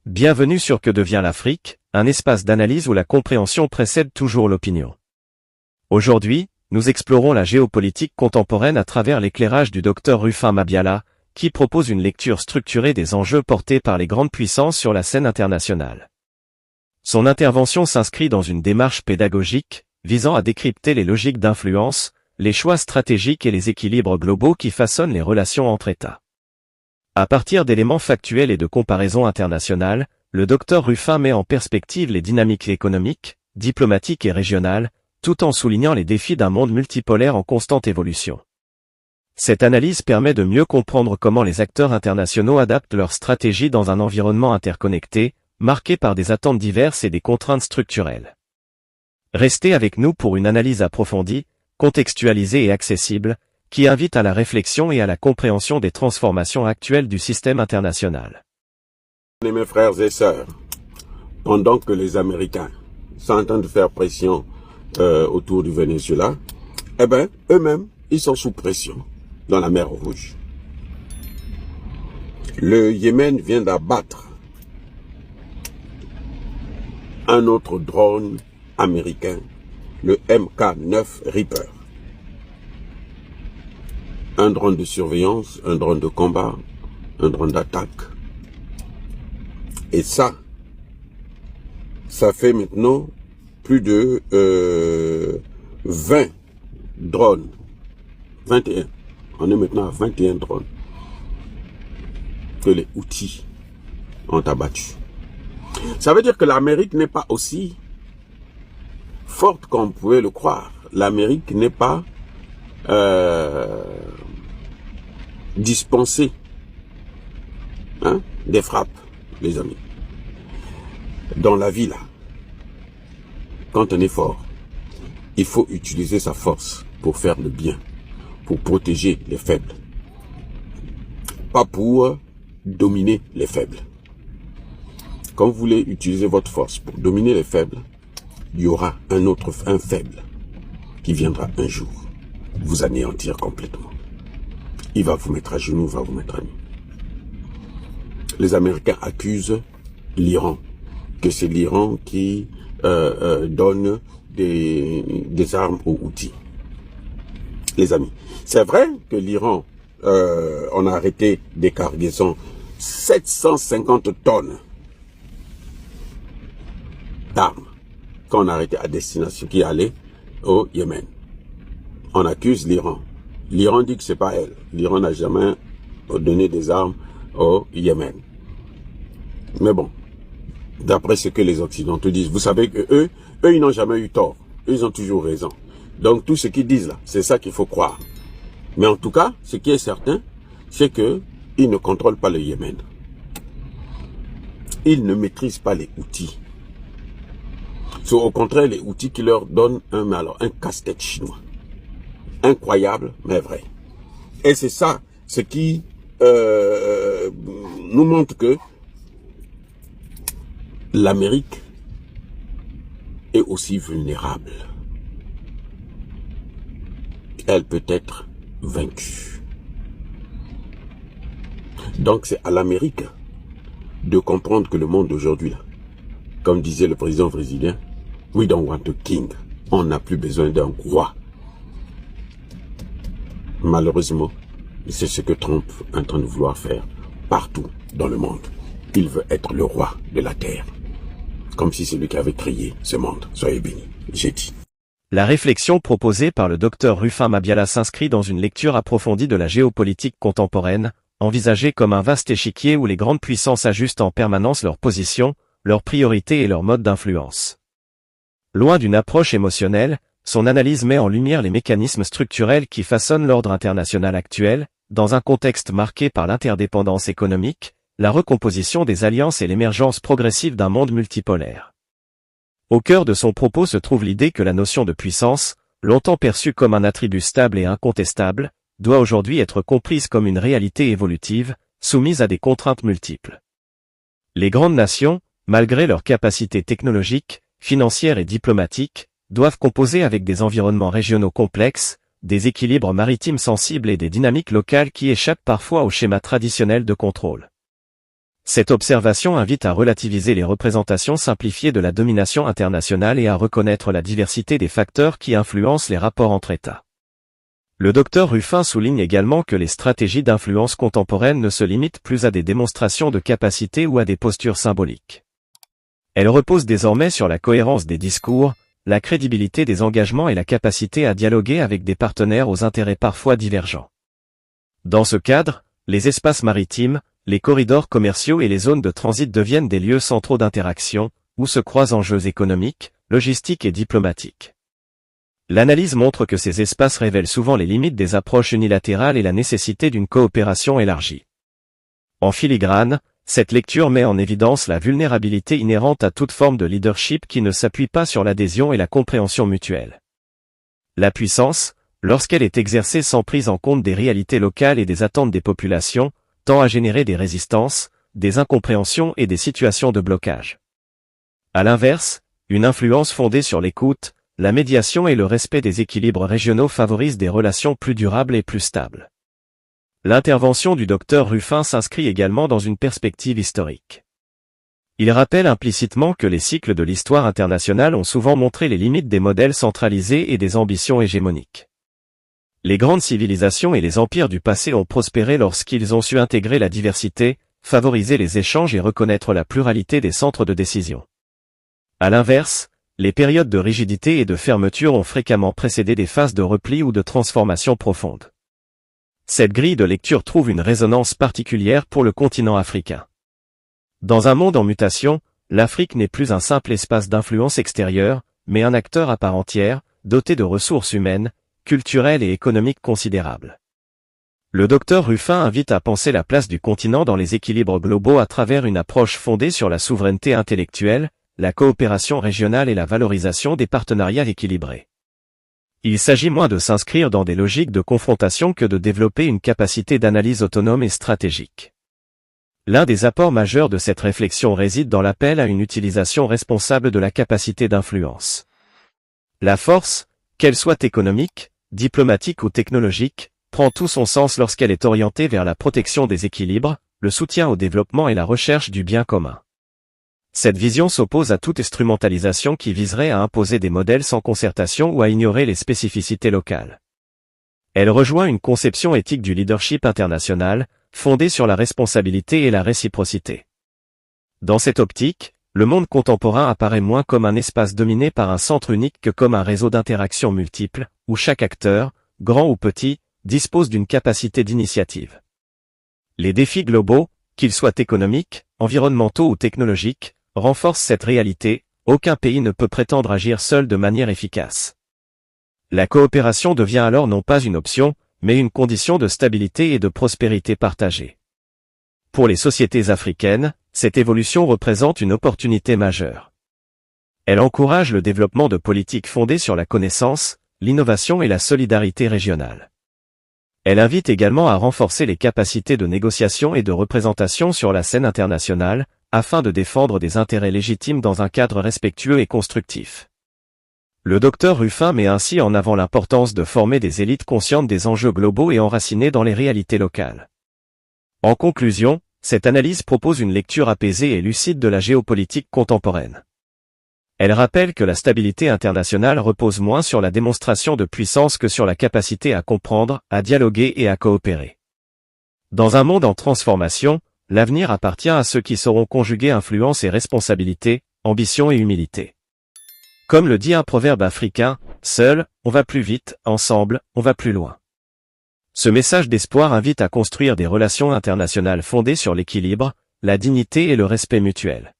Bienvenue sur Que devient l'Afrique, un espace d'analyse où la compréhension précède toujours l'opinion. Aujourd'hui, nous explorons la géopolitique contemporaine à travers l'éclairage du Dr Rufin Mabiala, qui propose une lecture structurée des enjeux portés par les grandes puissances sur la scène internationale. Son intervention s'inscrit dans une démarche pédagogique, visant à décrypter les logiques d'influence, les choix stratégiques et les équilibres globaux qui façonnent les relations entre États. À partir d'éléments factuels et de comparaisons internationales, le Dr Rufin met en perspective les dynamiques économiques, diplomatiques et régionales, tout en soulignant les défis d'un monde multipolaire en constante évolution. Cette analyse permet de mieux comprendre comment les acteurs internationaux adaptent leurs stratégies dans un environnement interconnecté, marqué par des attentes diverses et des contraintes structurelles. Restez avec nous pour une analyse approfondie, contextualisée et accessible, qui invite à la réflexion et à la compréhension des transformations actuelles du système international. Mes frères et sœurs, pendant que les Américains sont en train de faire pression autour du Venezuela, eux-mêmes, ils sont sous pression dans la mer Rouge. Le Yémen vient d'abattre un autre drone américain, le MK9 Reaper. Un drone de surveillance, un drone de combat, un drone d'attaque. Et ça fait maintenant plus de 20 drones. 21. On est maintenant à 21 drones que les Houthis ont abattus. Ça veut dire que l'Amérique n'est pas aussi forte qu'on pouvait le croire. L'Amérique n'est pas dispensée des frappes, les amis. Dans la vie, là, quand on est fort, il faut utiliser sa force pour faire le bien, pour protéger les faibles, pas pour dominer les faibles. Quand vous voulez utiliser votre force pour dominer les faibles, il y aura un faible qui viendra un jour vous anéantir complètement. Il va vous mettre à genoux, va vous mettre à nu. Les Américains accusent l'Iran, que c'est l'Iran qui donne des armes aux Houthis. Les amis, c'est vrai que l'Iran, on a arrêté des cargaisons, 750 tonnes d'armes qu'on a arrêté à destination, qui allaient au Yémen. On accuse l'Iran. L'Iran dit que c'est pas elle. L'Iran n'a jamais donné des armes au Yémen. Mais bon, d'après ce que les Occidentaux disent, vous savez que eux, ils n'ont jamais eu tort. Eux, ils ont toujours raison. Donc tout ce qu'ils disent là, c'est ça qu'il faut croire. Mais en tout cas, ce qui est certain, c'est que ils ne contrôlent pas le Yémen. Ils ne maîtrisent pas les Houthis. C'est au contraire les Houthis qui leur donnent un casse-tête chinois. Incroyable, mais vrai. Et c'est ça, ce qui nous montre que l'Amérique est aussi vulnérable. Elle peut être vaincue. Donc c'est à l'Amérique de comprendre que le monde d'aujourd'hui, là, comme disait le président brésilien, we don't want a king. On n'a plus besoin d'un roi. Malheureusement, c'est ce que Trump est en train de vouloir faire partout dans le monde. Il veut être le roi de la terre. Comme si c'est lui qui avait créé ce monde. Soyez bénis. J'ai dit. La réflexion proposée par le Dr Rufin Mabiala s'inscrit dans une lecture approfondie de la géopolitique contemporaine, envisagée comme un vaste échiquier où les grandes puissances ajustent en permanence leur position, leurs priorités et leurs modes d'influence. Loin d'une approche émotionnelle, son analyse met en lumière les mécanismes structurels qui façonnent l'ordre international actuel, dans un contexte marqué par l'interdépendance économique, la recomposition des alliances et l'émergence progressive d'un monde multipolaire. Au cœur de son propos se trouve l'idée que la notion de puissance, longtemps perçue comme un attribut stable et incontestable, doit aujourd'hui être comprise comme une réalité évolutive, soumise à des contraintes multiples. Les grandes nations, malgré leurs capacités technologiques, financières et diplomatiques, doivent composer avec des environnements régionaux complexes, des équilibres maritimes sensibles et des dynamiques locales qui échappent parfois au schéma traditionnel de contrôle. Cette observation invite à relativiser les représentations simplifiées de la domination internationale et à reconnaître la diversité des facteurs qui influencent les rapports entre États. Le docteur Ruffin souligne également que les stratégies d'influence contemporaines ne se limitent plus à des démonstrations de capacité ou à des postures symboliques. Elles reposent désormais sur la cohérence des discours, la crédibilité des engagements et la capacité à dialoguer avec des partenaires aux intérêts parfois divergents. Dans ce cadre, les espaces maritimes, les corridors commerciaux et les zones de transit deviennent des lieux centraux d'interaction, où se croisent enjeux économiques, logistiques et diplomatiques. L'analyse montre que ces espaces révèlent souvent les limites des approches unilatérales et la nécessité d'une coopération élargie. En filigrane, cette lecture met en évidence la vulnérabilité inhérente à toute forme de leadership qui ne s'appuie pas sur l'adhésion et la compréhension mutuelle. La puissance, lorsqu'elle est exercée sans prise en compte des réalités locales et des attentes des populations, tend à générer des résistances, des incompréhensions et des situations de blocage. À l'inverse, une influence fondée sur l'écoute, la médiation et le respect des équilibres régionaux favorise des relations plus durables et plus stables. L'intervention du docteur Ruffin s'inscrit également dans une perspective historique. Il rappelle implicitement que les cycles de l'histoire internationale ont souvent montré les limites des modèles centralisés et des ambitions hégémoniques. Les grandes civilisations et les empires du passé ont prospéré lorsqu'ils ont su intégrer la diversité, favoriser les échanges et reconnaître la pluralité des centres de décision. À l'inverse, les périodes de rigidité et de fermeture ont fréquemment précédé des phases de repli ou de transformation profonde. Cette grille de lecture trouve une résonance particulière pour le continent africain. Dans un monde en mutation, l'Afrique n'est plus un simple espace d'influence extérieure, mais un acteur à part entière, doté de ressources humaines, culturelles et économiques considérables. Le docteur Ruffin invite à penser la place du continent dans les équilibres globaux à travers une approche fondée sur la souveraineté intellectuelle, la coopération régionale et la valorisation des partenariats équilibrés. Il s'agit moins de s'inscrire dans des logiques de confrontation que de développer une capacité d'analyse autonome et stratégique. L'un des apports majeurs de cette réflexion réside dans l'appel à une utilisation responsable de la capacité d'influence. La force, qu'elle soit économique, diplomatique ou technologique, prend tout son sens lorsqu'elle est orientée vers la protection des équilibres, le soutien au développement et la recherche du bien commun. Cette vision s'oppose à toute instrumentalisation qui viserait à imposer des modèles sans concertation ou à ignorer les spécificités locales. Elle rejoint une conception éthique du leadership international, fondée sur la responsabilité et la réciprocité. Dans cette optique, le monde contemporain apparaît moins comme un espace dominé par un centre unique que comme un réseau d'interactions multiples, où chaque acteur, grand ou petit, dispose d'une capacité d'initiative. Les défis globaux, qu'ils soient économiques, environnementaux ou technologiques, renforcent cette réalité, aucun pays ne peut prétendre agir seul de manière efficace. La coopération devient alors non pas une option, mais une condition de stabilité et de prospérité partagée. Pour les sociétés africaines, cette évolution représente une opportunité majeure. Elle encourage le développement de politiques fondées sur la connaissance, l'innovation et la solidarité régionale. Elle invite également à renforcer les capacités de négociation et de représentation sur la scène internationale, afin de défendre des intérêts légitimes dans un cadre respectueux et constructif. Le docteur Ruffin met ainsi en avant l'importance de former des élites conscientes des enjeux globaux et enracinées dans les réalités locales. En conclusion, cette analyse propose une lecture apaisée et lucide de la géopolitique contemporaine. Elle rappelle que la stabilité internationale repose moins sur la démonstration de puissance que sur la capacité à comprendre, à dialoguer et à coopérer. Dans un monde en transformation, l'avenir appartient à ceux qui sauront conjuguer influence et responsabilité, ambition et humilité. Comme le dit un proverbe africain, seul, on va plus vite, ensemble, on va plus loin. Ce message d'espoir invite à construire des relations internationales fondées sur l'équilibre, la dignité et le respect mutuel.